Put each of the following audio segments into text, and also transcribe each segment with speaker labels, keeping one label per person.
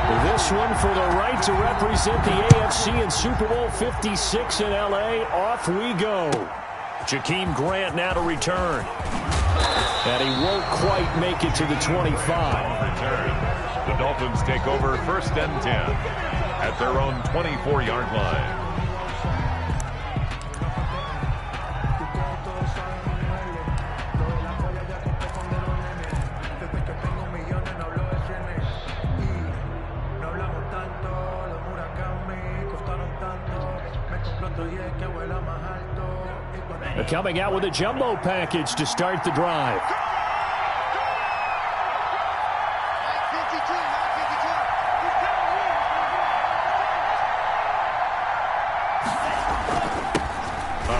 Speaker 1: This one for the right to represent the AFC in Super Bowl 56 in L.A. Off we go. Jakeem Grant now to return. And he won't quite make it to the 25.
Speaker 2: The Dolphins take over 1st and 10 at their own 24-yard line.
Speaker 1: Coming out with a jumbo package to start the drive.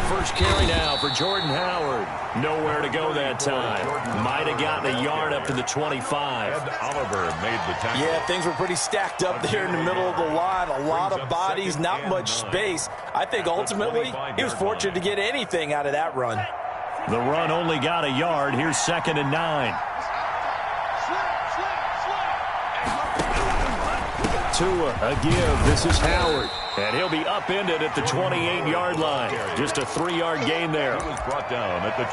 Speaker 1: First carry now for Jordan Howard. Nowhere to go that time. Might have gotten a yard up to the 25.
Speaker 2: Ed Oliver made the tackle.
Speaker 3: Yeah, things were pretty stacked up there in the middle of the line. A lot of bodies, not much space. I think ultimately he was fortunate to get anything out of that run.
Speaker 1: The run only got a yard. Here's 2nd and 9. Tua, a give. This is Howard. And he'll be upended at the 28-yard line. Just a 3-yard gain there.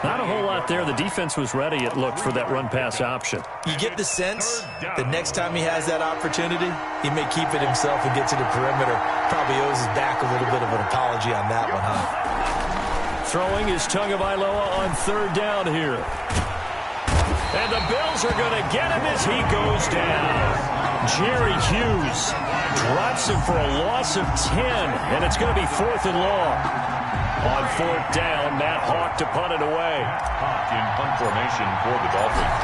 Speaker 1: Not a whole lot there. The defense was ready, it looked, for that run-pass option.
Speaker 3: You get the sense that next time he has that opportunity, he may keep it himself and get to the perimeter. Probably owes his back a little bit of an apology on that one, huh?
Speaker 1: Throwing is Tagovailoa on 3rd down here. And the Bills are going to get him as he goes down. Jerry Hughes drops him for a loss of 10, and it's going to be 4th and long. On 4th down, Matt Hawk to punt it away.
Speaker 2: Hawk in punt formation for the Dolphins.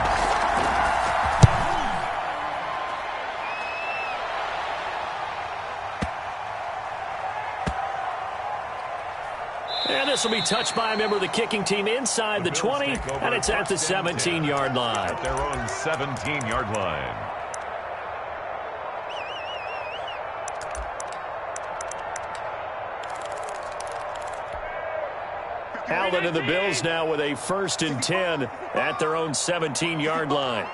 Speaker 1: And this will be touched by a member of the kicking team inside the 20, and it's at the 17-yard line.
Speaker 2: At their own 17-yard line.
Speaker 1: Allen and the Bills now with a 1st and 10 at their own 17-yard line.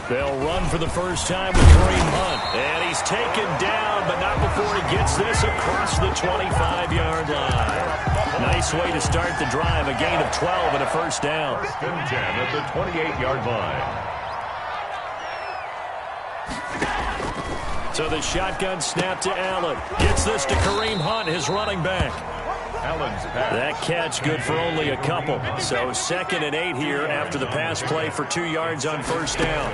Speaker 1: They'll run for the first time with Kareem Hunt. And he's taken down, but not before he gets this across the 25-yard line. Nice way to start the drive. A gain of 12 and a 1st down.
Speaker 2: 1st and 10 at the 28-yard line.
Speaker 1: So the shotgun snap to Allen. Gets this to Kareem Hunt, his running back. That catch good for only a couple. So 2nd and 8 here after the pass play for 2 yards on 1st down.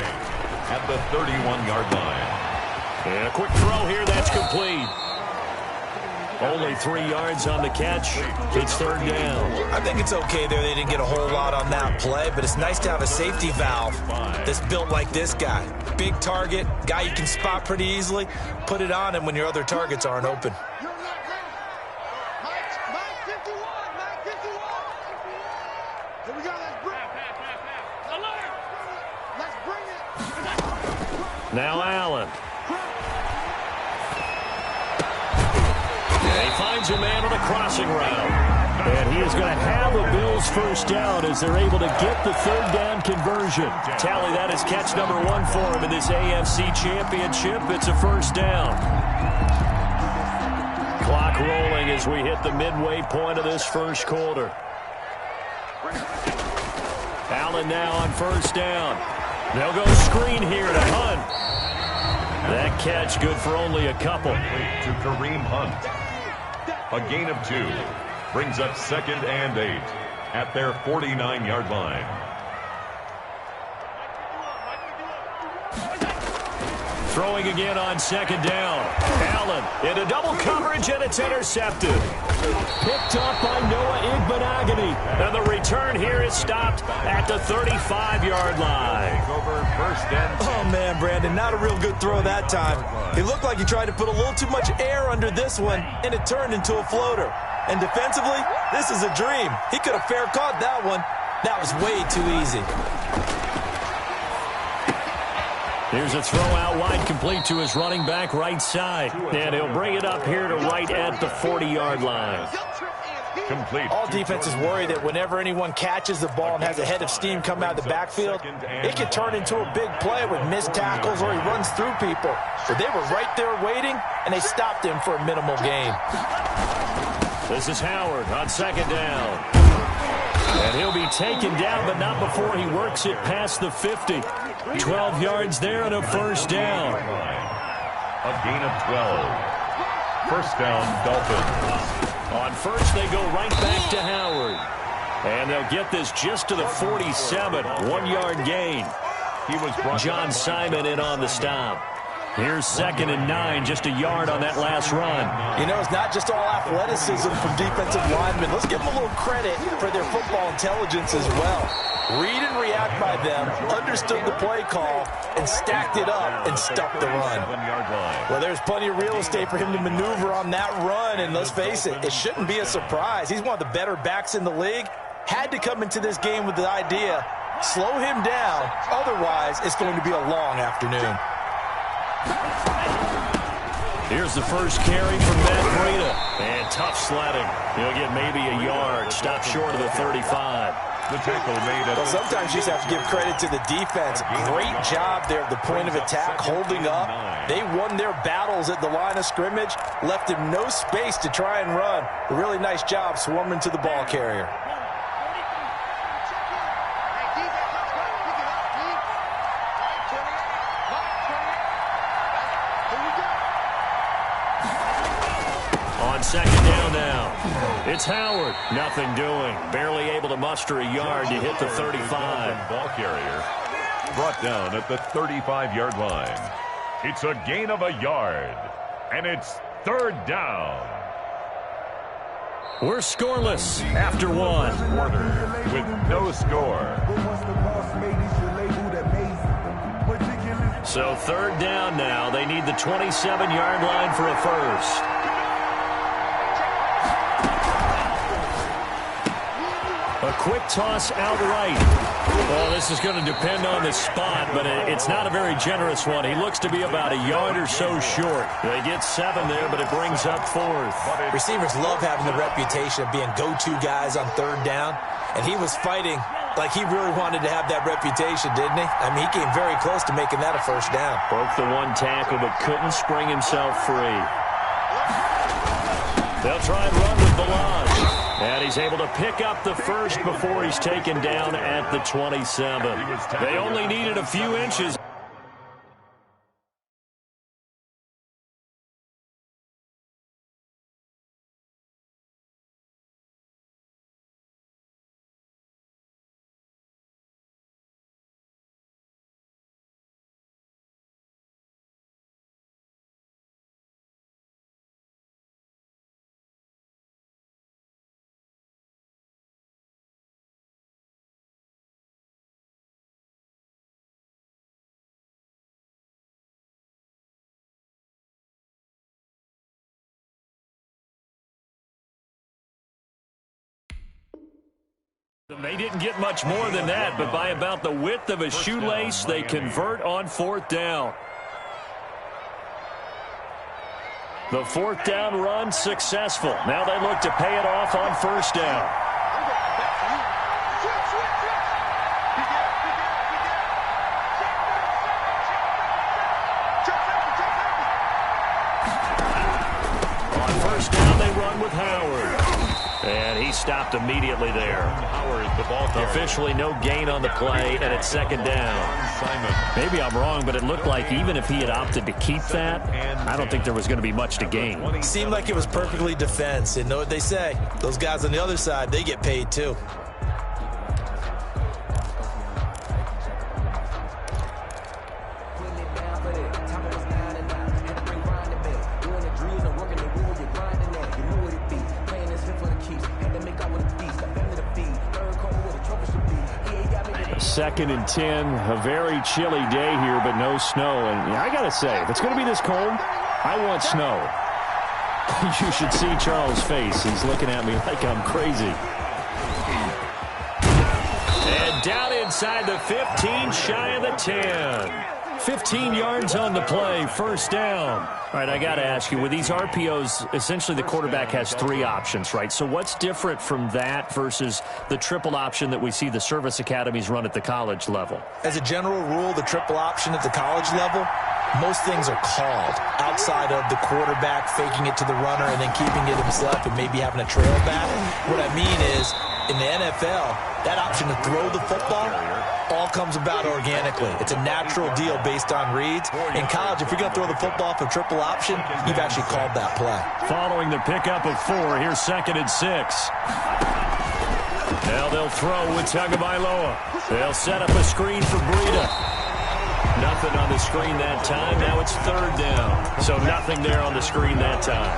Speaker 2: At the 31-yard line.
Speaker 1: And a quick throw here, that's complete. Only 3 yards on the catch. It's 3rd down.
Speaker 3: I think it's okay there. They didn't get a whole lot on that play, but it's nice to have a safety valve that's built like this guy. Big target, guy you can spot pretty easily. Put it on him when your other targets aren't open.
Speaker 1: Now Allen. And he finds a man on a crossing route. And he is going to have a Bills 1st down as they're able to get the 3rd down conversion. Tally, that is catch number 1 for him in this AFC Championship. It's a 1st down. Clock rolling as we hit the midway point of this 1st quarter. Allen now on 1st down. They'll go screen here to Hunt. That catch good for only a couple.
Speaker 2: To Kareem Hunt. A gain of 2. Brings up 2nd and 8 at their 49-yard line.
Speaker 1: Throwing again on 2nd down. Allen into double coverage, and it's intercepted. Picked up by Noah Igbenogany. And the return here is stopped at the 35-yard line.
Speaker 2: Over 1st and 10.
Speaker 3: Oh, man, Brandon, not a real good throw that time. It looked like he tried to put a little too much air under this one, and it turned into a floater. And defensively, this is a dream. He could have fair caught that one. That was way too easy.
Speaker 1: Here's a throw out wide, complete to his running back right side. And he'll bring it up here to right at the 40-yard line.
Speaker 2: Complete.
Speaker 3: All defenses worry that whenever anyone catches the ball and has a head of steam come out of the backfield, it can turn into a big play with missed tackles or he runs through people. But they were right there waiting, and they stopped him for a minimal gain.
Speaker 1: This is Howard on second down. And he'll be taken down, but not before he works it past the 50. 12 yards there and a first down.
Speaker 2: A gain of 12. First down, Dolphins.
Speaker 1: On first, they go right back to Howard. And they'll get this just to the 47. 1 yard gain.
Speaker 2: He was
Speaker 1: John Simon in on the stop. Here's 2nd and 9, just a yard on that last run.
Speaker 3: You know, it's not just all athleticism from defensive linemen. Let's give them a little credit for their football intelligence as well. Read and react by them, understood the play call, and stacked it up and stuffed the run. Well, there's plenty of real estate for him to maneuver on that run, and let's face it, it shouldn't be a surprise. He's one of the better backs in the league. Had to come into this game with the idea, slow him down, otherwise it's going to be a long afternoon.
Speaker 1: Here's the first carry from Matt Breida. And tough sledding. He'll get maybe a yard. Stop short of the 35.
Speaker 2: The tackle made at
Speaker 3: sometimes you just have to give credit to the defense. Great job there at the point of attack, holding up. They won their battles at the line of scrimmage, left him no space to try and run. A really nice job swarming to the ball carrier.
Speaker 1: Second down now. It's Howard. Nothing doing. Barely able to muster a yard to hit the 35.
Speaker 2: Ball carrier brought down at the 35-yard line. It's a gain of a yard, and it's third down.
Speaker 1: We're scoreless after one.
Speaker 2: Quarter with no score.
Speaker 1: So third down now. They need the 27-yard line for a first. A quick toss out right. Well, this is going to depend on the spot, but it's not a very generous one. He looks to be about a yard or so short. They get 7 there, but it brings up 4th.
Speaker 3: Receivers love having the reputation of being go-to guys on third down, and he was fighting like he really wanted to have that reputation, didn't he? I mean, he came very close to making that a first down.
Speaker 1: Broke the one tackle, but couldn't spring himself free. They'll try and run with Balaj. And he's able to pick up the first before he's taken down at the 27. They only needed a few inches. They didn't get much more than that, but by about the width of a shoelace, they convert on fourth down. The fourth down run successful. Now they look to pay it off on first down. On first down, they run with Howard. And he stopped immediately there.
Speaker 2: Howard, the ball carrier.
Speaker 1: Officially no gain on the play, and it's second down.
Speaker 2: Simon.
Speaker 1: Maybe I'm wrong, but it looked like even if he had opted to keep that, I don't think there was going to be much to gain.
Speaker 3: Seemed like it was perfectly defense. And know what they say? Those guys on the other side, they get paid too.
Speaker 1: Second and 10, a very chilly day here, but no snow. And I got to say, if it's going to be this cold, I want snow. You should see Charles' face. He's looking at me like I'm crazy. And down inside the 15, shy of the 10. 15 yards on the play, first down. All right, I got to ask you, with these RPOs, essentially the quarterback has 3 options, right? So what's different from that versus the triple option that we see the service academies run at the college level?
Speaker 3: As a general rule, the triple option at the college level, most things are called outside of the quarterback faking it to the runner and then keeping it himself and maybe having a trail back. What I mean is, in the NFL, that option to throw the football all comes about organically. It's a natural deal based on reads. In college, if you're going to throw the football for triple option, you've actually called that play.
Speaker 1: Following the pickup of 4, here's 2nd and 6. Now they'll throw with Tagovailoa. They'll set up a screen for Breida. Nothing on the screen that time. Now it's 3rd down. So nothing there on the screen that time.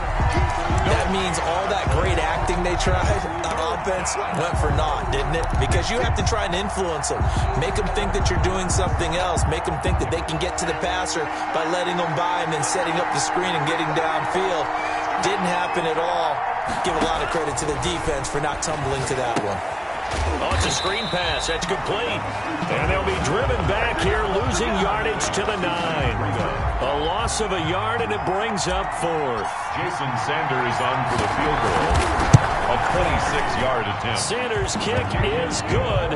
Speaker 3: That means all that great acting they tried on offense went for naught, didn't it? Because you have to try and influence them. Make them think that you're doing something else. Make them think that they can get to the passer by letting them by and then setting up the screen and getting downfield. Didn't happen at all. Give a lot of credit to the defense for not tumbling to that one.
Speaker 1: Oh, it's a screen pass. That's complete. And they'll be driven back here, losing yardage to the 9. A loss of a yard, and it brings up 4th.
Speaker 2: Jason Sanders on for the field goal. A 26-yard attempt.
Speaker 1: Sanders' kick is good,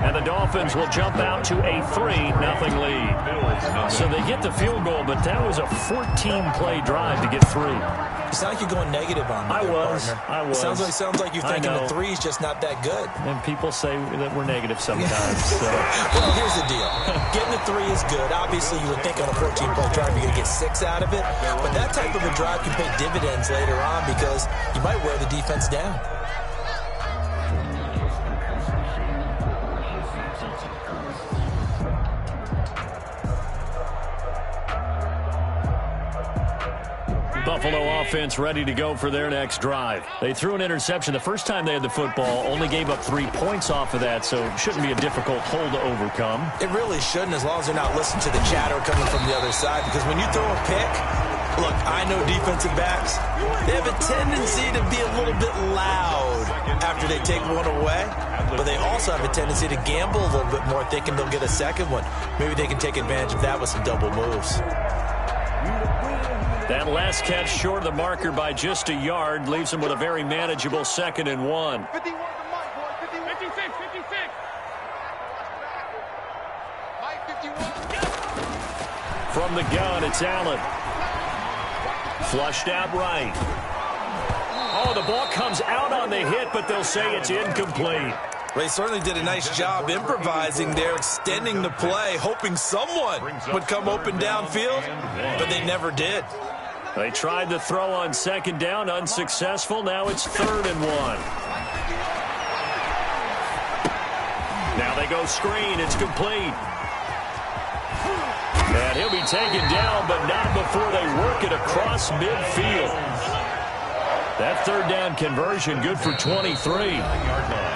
Speaker 1: and the Dolphins will jump out to a 3-0 lead. So they get the field goal, but that was a 14-play drive to get 3.
Speaker 3: You sound like you're going negative on me.
Speaker 1: I was.
Speaker 3: Sounds like you're thinking the 3 is just not that good.
Speaker 1: And people say that we're negative sometimes. So.
Speaker 3: Well, here's the deal. Getting the 3 is good. Obviously, you would think on a 14-play drive you're going to get 6 out of it. But that type of a drive can pay dividends later on because you might wear the defense down.
Speaker 1: Buffalo offense ready to go for their next drive. They threw an interception the first time they had the football, only gave up 3 points off of that, so it shouldn't be a difficult hole to overcome.
Speaker 3: It really shouldn't, as long as they're not listening to the chatter coming from the other side, because when you throw a pick, look, I know defensive backs, they have a tendency to be a little bit loud after they take one away, but they also have a tendency to gamble a little bit more, thinking they'll get a second one. Maybe they can take advantage of that with some double moves.
Speaker 1: That last catch short of the marker by just a yard leaves them with a very manageable 2nd and 1.
Speaker 4: 56.
Speaker 1: From the gun, it's Allen. Flushed out right. Oh, the ball comes out on the hit, but they'll say it's incomplete.
Speaker 3: They certainly did a nice job improvising there, extending the play, hoping someone would come open downfield, but they never did.
Speaker 1: They tried to throw on 2nd down, unsuccessful. Now it's 3rd and 1. Now they go screen. It's complete. And he'll be taken down, but not before they work it across midfield. That 3rd down conversion good for 23.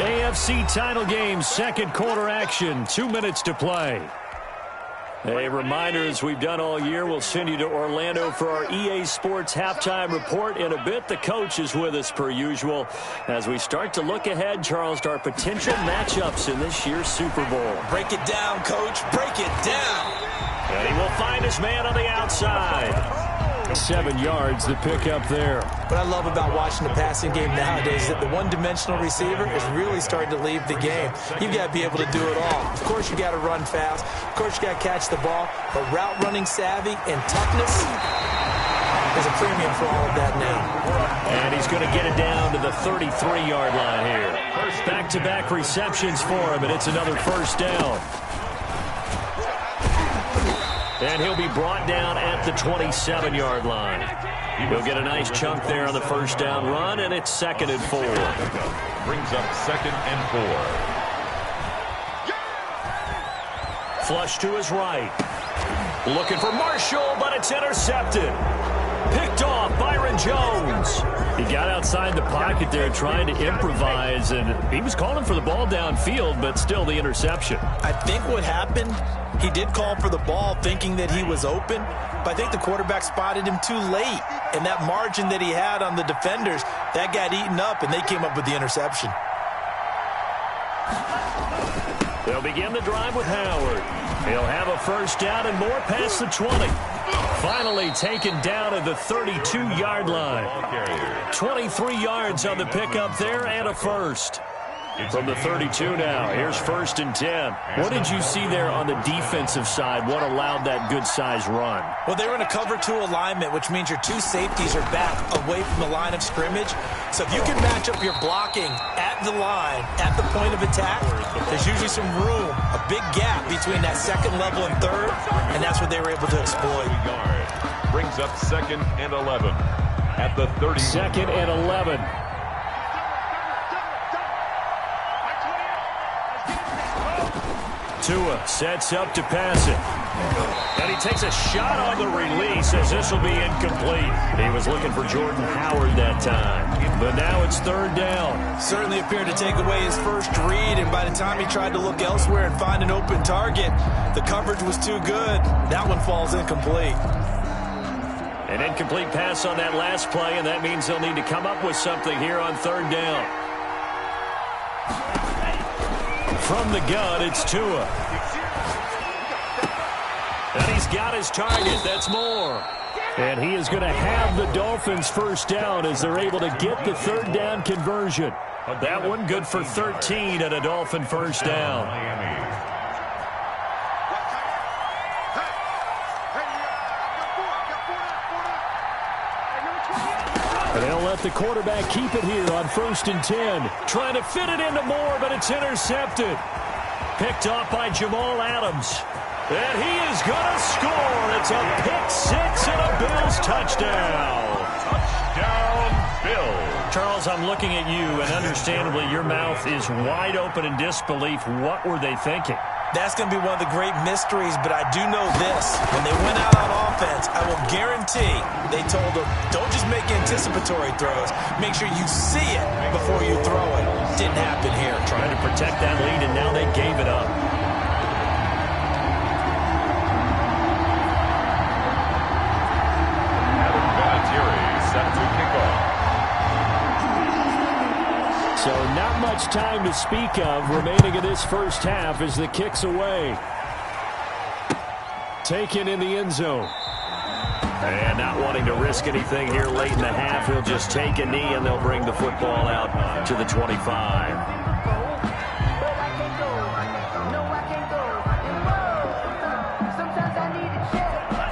Speaker 1: AFC title game, 2nd quarter action, 2 minutes to play. A reminder, as we've done all year, we'll send you to Orlando for our EA Sports halftime report in a bit. The coach is with us per usual as we start to look ahead, Charles, to our potential matchups in this year's Super Bowl.
Speaker 3: Break it down, coach. Break it down.
Speaker 1: And he will find his man on the outside. 7 yards to pick up there.
Speaker 3: What I love about watching the passing game nowadays is that the one-dimensional receiver is really starting to leave the game. You've got to be able to do it all. Of course, you got to run fast. Of course, you got to catch the ball. But route running savvy and toughness is a premium for all of that now.
Speaker 1: And he's going to get it down to the 33-yard line here. Back-to-back receptions for him, and it's another 1st down. And he'll be brought down at the 27-yard line. He'll get a nice chunk there on the 1st down run, and it's 2nd and 4.
Speaker 2: Brings up 2nd and 4.
Speaker 1: Flush to his right. Looking for Marshall, but it's intercepted. Picked off Byron Jones. He got outside the pocket there trying to improvise, and he was calling for the ball downfield, but still the interception.
Speaker 3: I think what happened, he did call for the ball thinking that he was open, but I think the quarterback spotted him too late. And that margin that he had on the defenders, that got eaten up, and they came up with the interception.
Speaker 1: They'll begin the drive with Howard. He'll have a first down and more past the 20. Finally taken down at the 32-yard line. 23 yards on the pickup there and a first. From the 32 now, here's 1st and 10. What did you see there on the defensive side? What allowed that good-sized run?
Speaker 3: Well, they were in a cover 2 alignment, which means your 2 safeties are back away from the line of scrimmage. So if you can match up your blocking at the line, at the point of attack, there's usually some room, a big gap between that second level and third, and that's what they were able to exploit.
Speaker 2: Brings up 2nd and 11 at the 30.
Speaker 1: 2nd and 11. Tua sets up to pass it. And he takes a shot on the release as this will be incomplete. He was looking for Jordan Howard that time. But now it's 3rd down.
Speaker 3: Certainly appeared to take away his first read, and by the time he tried to look elsewhere and find an open target, the coverage was too good. That one falls incomplete.
Speaker 1: An incomplete pass on that last play, and that means they'll need to come up with something here on 3rd down. From the gun, it's Tua. And he's got his target. That's more. And he is going to have the Dolphins' first down as they're able to get the 3rd down conversion. That one good for 13 at a Dolphin first down. And they'll let the quarterback keep it here on 1st and 10. Trying to fit it into Moore, but it's intercepted. Picked off by Jamal Adams. And he is going to score. It's a pick 6 and a Bills touchdown.
Speaker 2: Touchdown, Bills.
Speaker 1: Charles, I'm looking at you, and understandably your mouth is wide open in disbelief. What were they thinking?
Speaker 3: That's going to be one of the great mysteries, but I do know this. When they went out on offense, I will guarantee they told them, don't just make anticipatory throws. Make sure you see it before you throw it. Didn't happen here.
Speaker 1: Trying to protect that lead, and now they gave it up.
Speaker 2: Set to kick off.
Speaker 1: So not much time to speak of remaining in this first half as the kick's away. Taken in the end zone. And not wanting to risk anything here late in the half, he'll just take a knee and they'll bring the football out to the 25.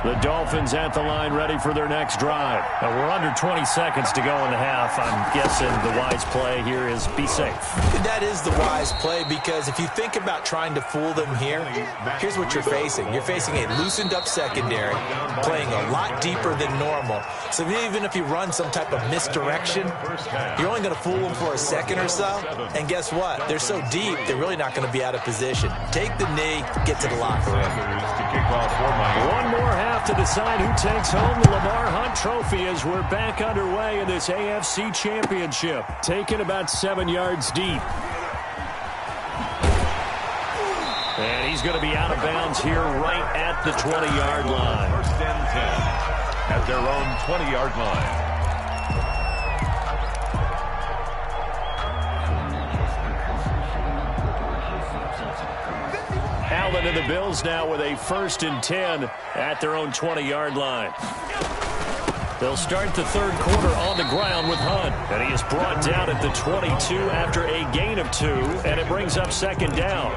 Speaker 1: The Dolphins at the line ready for their next drive. And we're under 20 seconds to go in the half. I'm guessing the wise play here is be safe.
Speaker 3: That is the wise play, because if you think about trying to fool them here, here's what you're facing. You're facing a loosened up secondary, playing a lot deeper than normal. So even if you run some type of misdirection, you're only going to fool them for a second or so. And guess what? They're so deep, they're really not going to be out of position. Take the knee, get to the locker room.
Speaker 1: One more half to decide who takes home the Lamar Hunt Trophy as we're back underway in this AFC Championship. Taken about 7 yards deep. And he's going to be out of bounds here right at the 20-yard line.
Speaker 2: 1st and 10 at their own 20-yard line.
Speaker 1: Allen and the Bills now with a 1st and 10 at their own 20-yard line. They'll start the 3rd quarter on the ground with Hunt. And he is brought down at the 22 after a gain of 2, and it brings up 2nd down.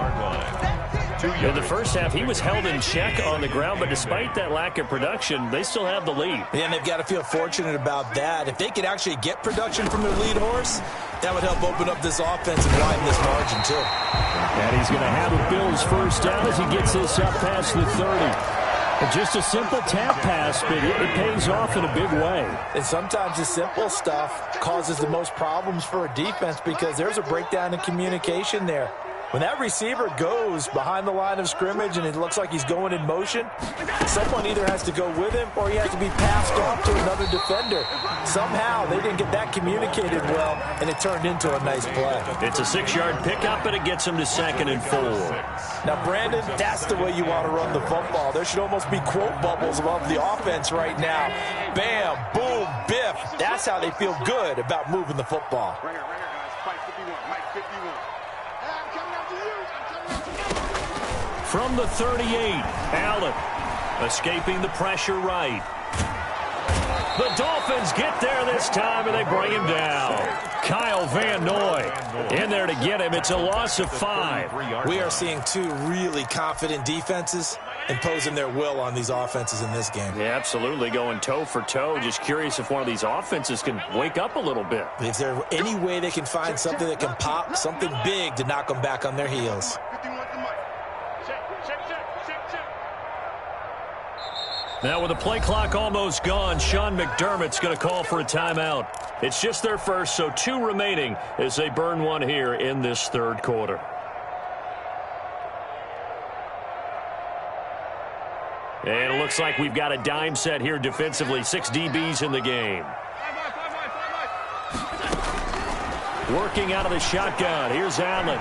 Speaker 1: In the first half, he was held in check on the ground, but despite that lack of production, they still have the lead.
Speaker 3: And they've got to feel fortunate about that. If they could actually get production from their lead horse, that would help open up this offense and widen this margin, too.
Speaker 1: And he's going to have a Bills first down as he gets this up past the 30. Just a simple tap pass, but it pays off in a big way.
Speaker 3: And sometimes the simple stuff causes the most problems for a defense because there's a breakdown in communication there. When that receiver goes behind the line of scrimmage and it looks like he's going in motion, someone either has to go with him or he has to be passed off to another defender. Somehow they didn't get that communicated well, and it turned into a nice play.
Speaker 1: It's a 6-yard pickup, and it gets him to 2nd and 4.
Speaker 3: Now, Brandon, that's the way you want to run the football. There should almost be quote bubbles above the offense right now. Bam, boom, biff. That's how they feel good about moving the football.
Speaker 1: From the 38, Allen escaping the pressure right. The Dolphins get there this time, and they bring him down. Kyle Van Noy in there to get him. It's a loss of 5.
Speaker 3: We are seeing two really confident defenses imposing their will on these offenses in this game.
Speaker 1: Yeah, absolutely, going toe for toe. Just curious if one of these offenses can wake up a little bit.
Speaker 3: Is there any way they can find something that can pop, something big to knock them back on their heels?
Speaker 1: Now with the play clock almost gone, Sean McDermott's going to call for a timeout. It's just their first, so 2 remaining as they burn one here in this third quarter. And it looks like we've got a dime set here defensively. 6 DBs in the game. Working out of the shotgun. Here's Allen.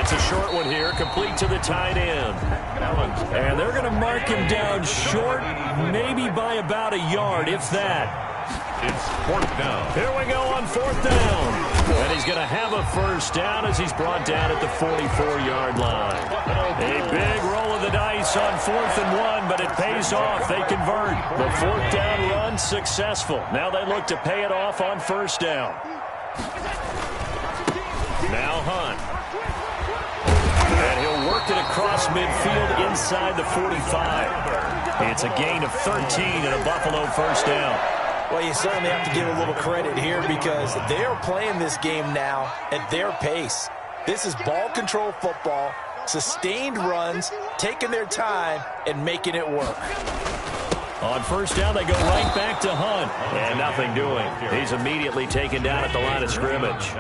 Speaker 1: It's a short one here, complete to the tight end. And they're going to mark him down short, maybe by about a yard, if that.
Speaker 2: It's 4th down.
Speaker 1: Here we go on 4th down. And he's going to have a first down as he's brought down at the 44-yard line. A big roll of the dice on 4th and 1, but it pays off. They convert. The 4th down run successful. Now they look to pay it off on 1st down. Now Hunt. And he'll work it across midfield inside the 45. It's a gain of 13 and a Buffalo first down.
Speaker 3: Well, you certainly have to give a little credit here because they are playing this game now at their pace. This is ball control football, sustained runs, taking their time, and making it work.
Speaker 1: On 1st down, they go right back to Hunt. And nothing doing. He's immediately taken down at the line of scrimmage.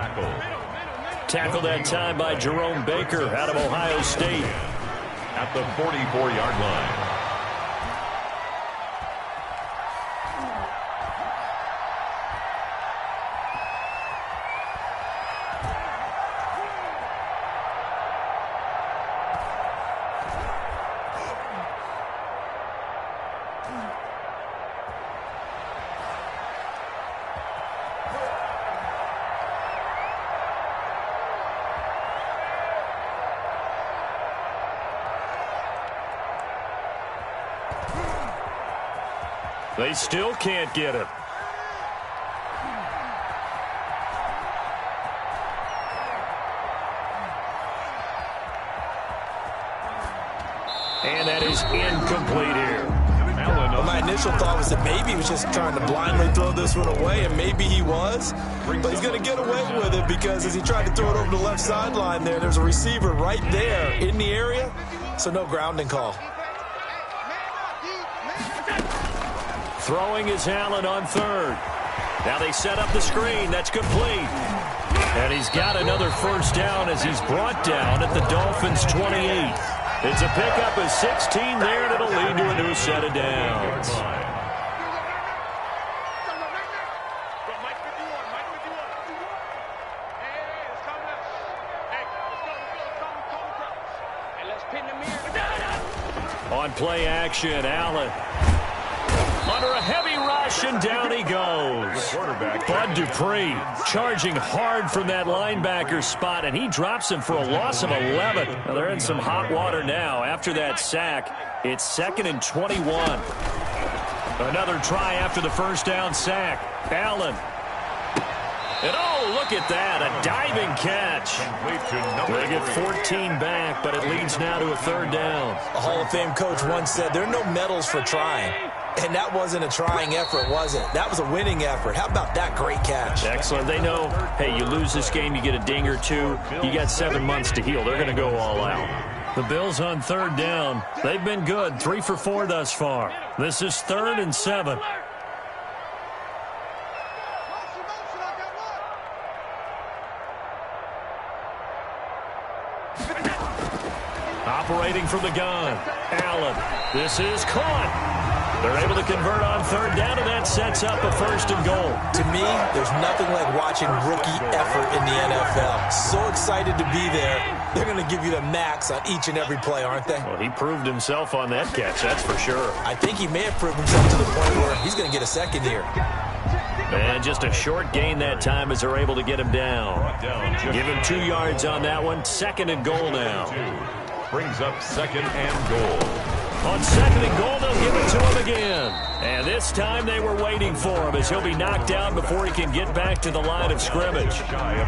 Speaker 1: Tackled that time by Jerome Baker out of Ohio State.
Speaker 2: At the 44-yard line.
Speaker 1: They still can't get him. And that is incomplete here.
Speaker 3: Well, my initial thought was that maybe he was just trying to blindly throw this one away, and maybe he was. But he's going to get away with it because as he tried to throw it over the left sideline there's a receiver right there in the area, so no grounding call.
Speaker 1: Throwing is Allen on 3rd. Now they set up the screen. That's complete. And he's got another first down as he's brought down at the Dolphins' 28. It's a pickup of 16 there, and it'll lead to a new set of downs. On play action, Allen. Under a heavy rush, and down he goes. Bud Dupree charging hard from that linebacker spot, and he drops him for a loss of 11. Now they're in some hot water now. After that sack, it's 2nd and 21. Another try after the first down sack. Allen. And oh, look at that, a diving catch. They get 14 back, but it leads now to a 3rd down.
Speaker 3: A Hall of Fame coach once said, there are no medals for trying. And that wasn't a trying effort, was it? That was a winning effort. How about that great catch?
Speaker 1: Excellent. They know, hey, you lose this game, you get a ding or two. You got 7 months to heal. They're going to go all out. The Bills on 3rd down. They've been good, 3 for 4 thus far. This is 3rd and 7. Operating from the gun. Allen. This is caught. They're able to convert on 3rd down, and that sets up a 1st and goal.
Speaker 3: To me, there's nothing like watching rookie effort in the NFL. So excited to be there. They're going to give you the max on each and every play, aren't they?
Speaker 1: Well, he proved himself on that catch, that's for sure.
Speaker 3: I think he may have proved himself to the point where he's going to get a second here.
Speaker 1: And just a short gain that time as they're able to get him down. Give him 2 yards on that one. 2nd and goal now.
Speaker 2: Brings up 2nd and goal.
Speaker 1: On 2nd and goal, they'll give it to him again. And this time they were waiting for him as he'll be knocked down before he can get back to the line of scrimmage.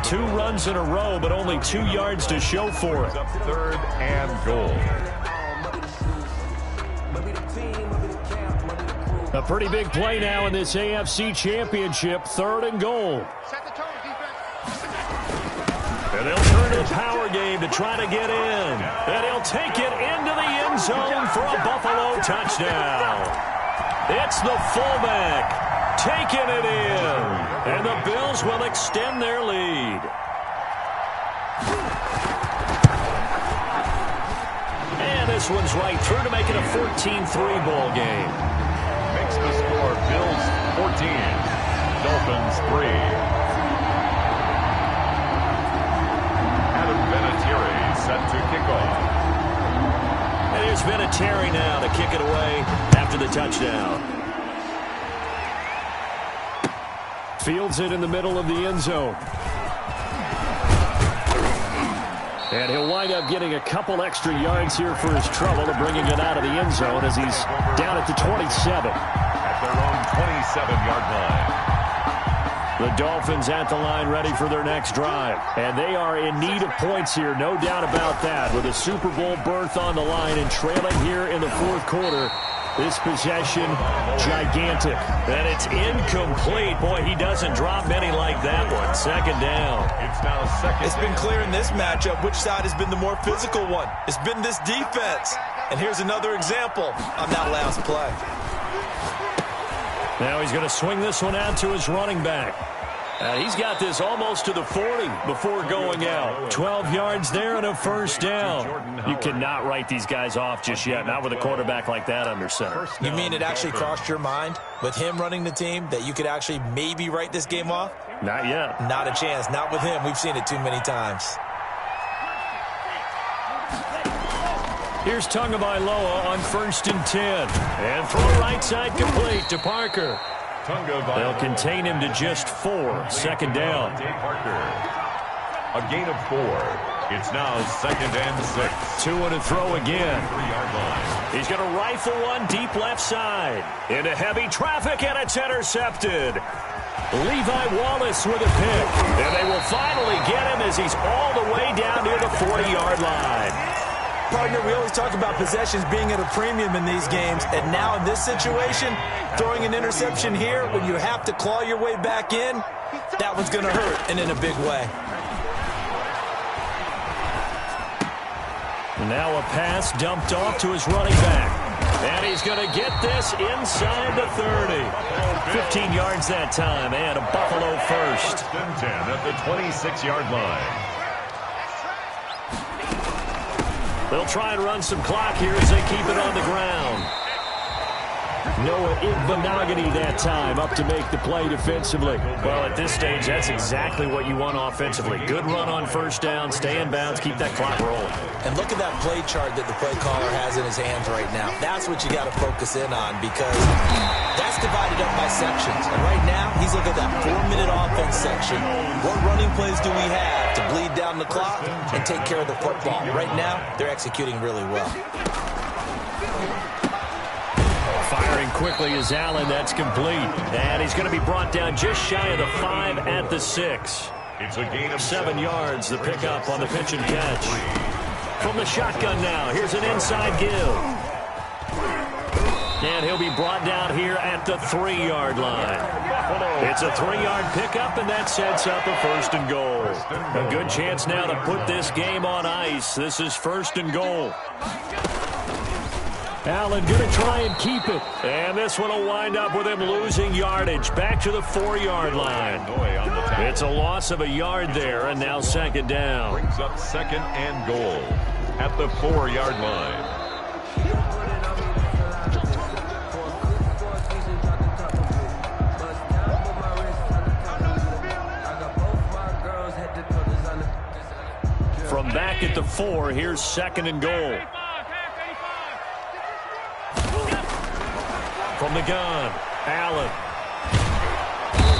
Speaker 1: 2 runs in a row, but only 2 yards to show for it.
Speaker 2: 3rd and goal.
Speaker 1: A pretty big play now in this AFC Championship. 3rd and goal. And they'll turn to a power game to try to get in. And he'll take it into the end zone for a Buffalo touchdown. It's the fullback taking it in. And the Bills will extend their lead. And this one's right through to make it a 14-3 ball game.
Speaker 2: Makes the score Bills 14, Dolphins 3. Set to kick off.
Speaker 1: And here's Vinatieri now to kick it away after the touchdown. Fields it in the middle of the end zone. And he'll wind up getting a couple extra yards here for his trouble to bringing it out of the end zone as he's down at the 27.
Speaker 2: At their own 27-yard line.
Speaker 1: The Dolphins at the line ready for their next drive. And they are in need of points here, no doubt about that. With a Super Bowl berth on the line and trailing here in the 4th quarter. This possession, gigantic. And it's incomplete. Boy, he doesn't drop many like that one. 2nd down.
Speaker 2: It's now 2nd.
Speaker 3: It's been clear in this matchup which side has been the more physical one. It's been this defense. And here's another example on that last play.
Speaker 1: Now he's going to swing this one out to his running back. He's got this almost to the 40 before going out. 12 yards there and a 1st down. You cannot write these guys off just yet, not with a quarterback like that under center.
Speaker 3: You mean it actually crossed your mind with him running the team that you could actually maybe write this game off?
Speaker 1: Not yet.
Speaker 3: Not a chance. Not with him. We've seen it too many times.
Speaker 1: Here's Tagovailoa on 1st and 10. And throw right side complete to Parker. They'll contain him to just 4. 2nd down.
Speaker 2: A gain of 4. It's now 2nd and 6.
Speaker 1: 2 and a throw again.
Speaker 2: 3-yard line.
Speaker 1: He's going to rifle one deep left side. Into heavy traffic, and it's intercepted. Levi Wallace with a pick. And they will finally get him as he's all the way down near the 40-yard line.
Speaker 3: Partner, we always talk about possessions being at a premium in these games, and now in this situation, throwing an interception here when you have to claw your way back in, that one's going to hurt, and in a big way.
Speaker 1: Now a pass dumped off to his running back. And he's going to get this inside the 30. 15 yards that time, and a Buffalo 1st.
Speaker 2: 1st and 10 at the 26-yard line.
Speaker 1: They'll try and run some clock here as they keep it on the ground. Noah Igbenogany that time up to make the play defensively. Well, at this stage, that's exactly what you want offensively. Good run on 1st down, stay in bounds, keep that clock rolling.
Speaker 3: And look at that play chart that the play caller has in his hands right now. That's what you got to focus in on because that's divided up by sections. And right now, he's looking at that 4-minute offense section. What running plays do we have to bleed down the clock and take care of the football? Right now, they're executing really well.
Speaker 1: Firing quickly is Allen. That's complete. And he's going to be brought down just shy of the 5 at the 6.
Speaker 2: It's a gain of
Speaker 1: 7 yards, the pickup on the pitch and catch. From the shotgun now, here's an inside give. And he'll be brought down here at the 3-yard line. It's a 3-yard pickup, and that sets up a 1st and goal. A good chance now to put this game on ice. This is 1st and goal. Allen going to try and keep it. And this one will wind up with him losing yardage. Back to the 4-yard line. It's a loss of a yard there, and now 2nd down.
Speaker 2: Brings up 2nd and goal at the 4-yard line.
Speaker 1: From back at the 4, here's 2nd and goal. From the gun, Allen.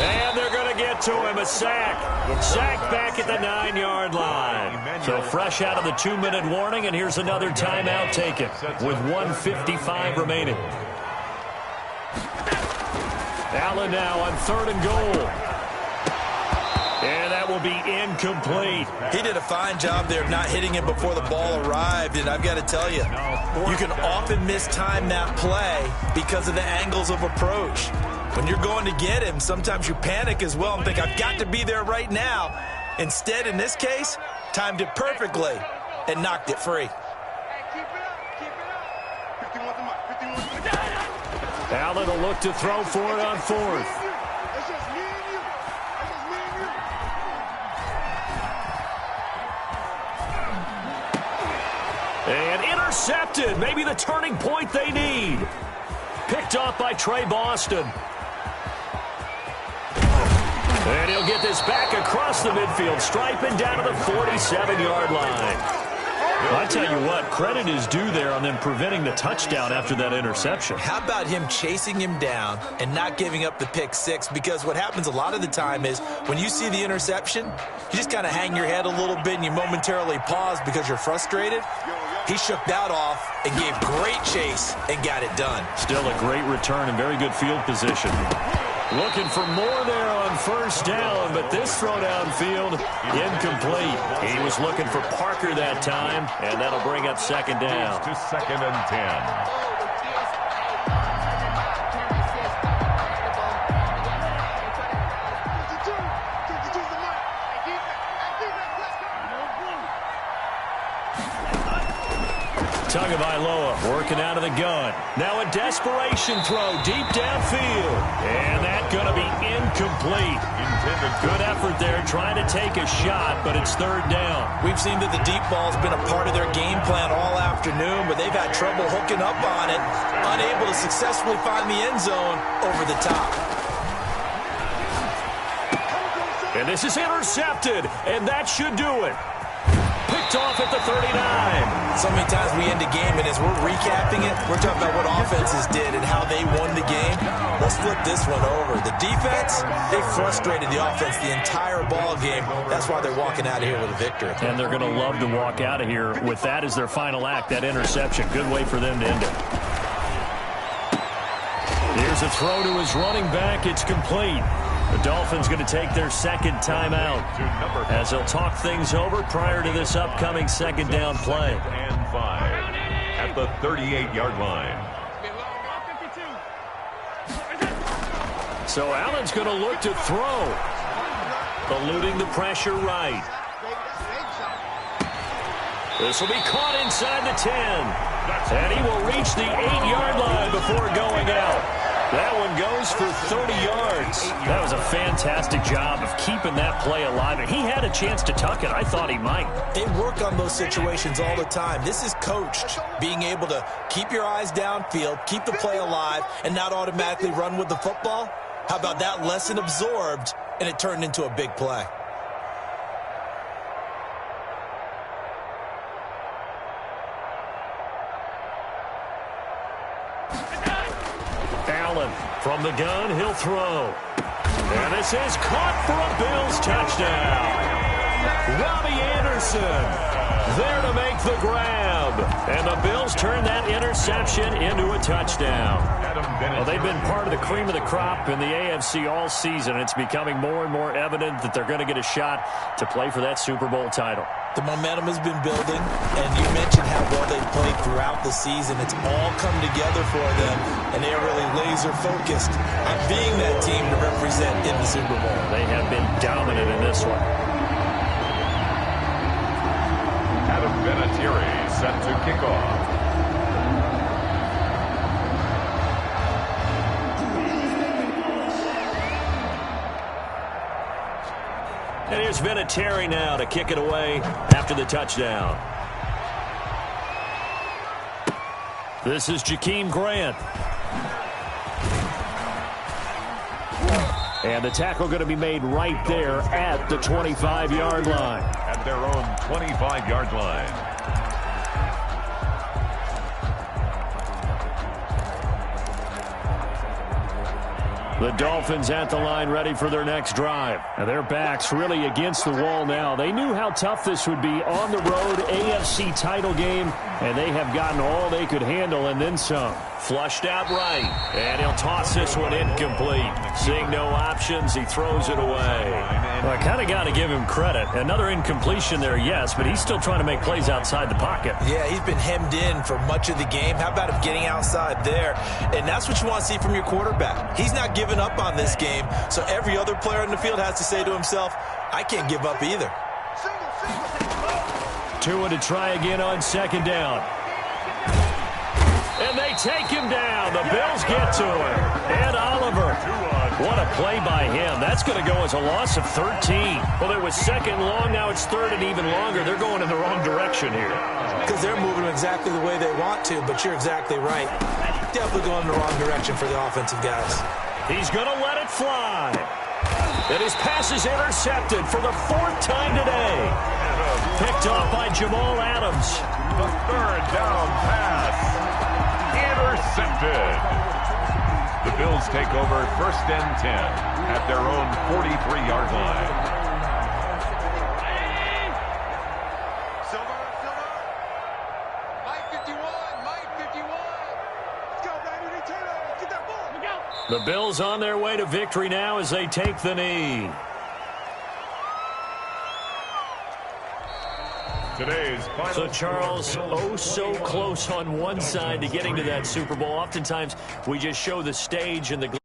Speaker 1: And they're going to get to him. A sack. Sack back at the 9-yard line. So fresh out of the 2-minute warning, and here's another timeout taken with 1:55 remaining. Allen now on 3rd and goal. And that will be incomplete.
Speaker 3: He did a fine job there of not hitting it before the ball arrived. And I've got to tell you, you can often mistime that play because of the angles of approach. When you're going to get him, sometimes you panic as well and think, I've got to be there right now. Instead, in this case, timed it perfectly and knocked it free.
Speaker 1: Allen will look to throw for it on 4th. And intercepted. Maybe the turning point they need. Picked off by Trey Boston. And he'll get this back across the midfield, striping down to the 47-yard line. Well, I tell you what, credit is due there on them preventing the touchdown after that interception.
Speaker 3: How about him chasing him down and not giving up the pick six? Because what happens a lot of the time is when you see the interception, you just kind of hang your head a little bit and you momentarily pause because you're frustrated. He shook that off and gave great chase and got it done.
Speaker 1: Still a great return and very good field position. Looking for more there on 1st down, but this throw downfield, incomplete. He was looking for Parker that time, and that'll bring up 2nd down.
Speaker 2: To 2nd and 10.
Speaker 1: Tagovailoa working out of the gun. Now a desperation throw deep downfield. And that's going to be incomplete. Good effort there trying to take a shot, but it's 3rd down.
Speaker 3: We've seen that the deep ball's been a part of their game plan all afternoon, but they've had trouble hooking up on it, unable to successfully find the end zone over the top.
Speaker 1: And this is intercepted, and that should do it. Picked off at the 39.
Speaker 3: So many times we end the game, and as we're recapping it, we're talking about what offenses did and how they won the game. Let's flip this one over. The defense, they frustrated the offense the entire ball game. That's why they're walking out of here with a victory.
Speaker 1: And they're going to love to walk out of here with that as their final act, that interception. Good way for them to end it. Here's a throw to his running back. It's complete. The Dolphins going to take their 2nd timeout as they'll talk things over prior to this upcoming 2nd down play.
Speaker 2: And 5 at the 38-yard line.
Speaker 1: So Allen's going to look to throw. Eluding the pressure right. This will be caught inside the 10. And he will reach the 8-yard line before going out. That one goes for 30 yards. That was a fantastic job of keeping that play alive. And he had a chance to tuck it. I thought he might.
Speaker 3: They work on those situations all the time. This is coached, being able to keep your eyes downfield, keep the play alive, and not automatically run with the football. How about that lesson absorbed, and it turned into a big play?
Speaker 1: Allen from the gun, he'll throw. And this is caught for a Bills touchdown. Robbie Anderson there to make the grab. And the Bills turn that interception into a touchdown. Well, they've been part of the cream of the crop in the AFC all season. It's becoming more and more evident that they're going to get a shot to play for that Super Bowl title.
Speaker 3: The momentum has been building, and you mentioned how well they've played throughout the season. It's all come together for them, and they are really laser-focused on being that team to represent in the Super Bowl.
Speaker 1: They have been dominant in this one.
Speaker 2: Adam Vinatieri set to kick off.
Speaker 1: And here's Vinatieri now to kick it away after the touchdown. This is Jakeem Grant. And the tackle going to be made right there at the 25-yard line.
Speaker 2: At their own 25-yard line.
Speaker 1: The Dolphins at the line ready for their next drive. And their backs really against the wall now. They knew how tough this would be on the road, AFC title game, and they have gotten all they could handle and then some.
Speaker 4: Flushed out right, and he'll toss this one incomplete. Seeing no options, he throws it away.
Speaker 1: Well, I kind of got to give him credit. Another incompletion there, yes, but he's still trying to make plays outside the pocket.
Speaker 3: Yeah, he's been hemmed in for much of the game. How about him getting outside there? And that's what you want to see from your quarterback. He's not giving up on this game, so every other player in the field has to say to himself, I can't give up either.
Speaker 1: Tua to try again on second down. And they take him down. The Bills get to him. And Oliver. What a play by him. That's going to go as a loss of 13. Well, it was second long. Now it's third and even longer. They're going in the wrong direction here.
Speaker 3: Because they're moving exactly the way they want to, but you're exactly right. Definitely going in the wrong direction for the offensive guys.
Speaker 1: He's going to let it fly. And his pass is intercepted for the fourth time today. Picked off by Jamal Adams.
Speaker 2: The third down pass. Intercepted. The Bills take over 1st and 10 at their own 43-yard line.
Speaker 5: Silver. Mike 51. Let's go, Brandon. Return over. Get that ball. Look out.
Speaker 1: The Bills on their way to victory now as they take the knee.
Speaker 2: Today's final.
Speaker 1: So, Charles, oh so close on one side to getting to that Super Bowl. Oftentimes, we just show the stage and the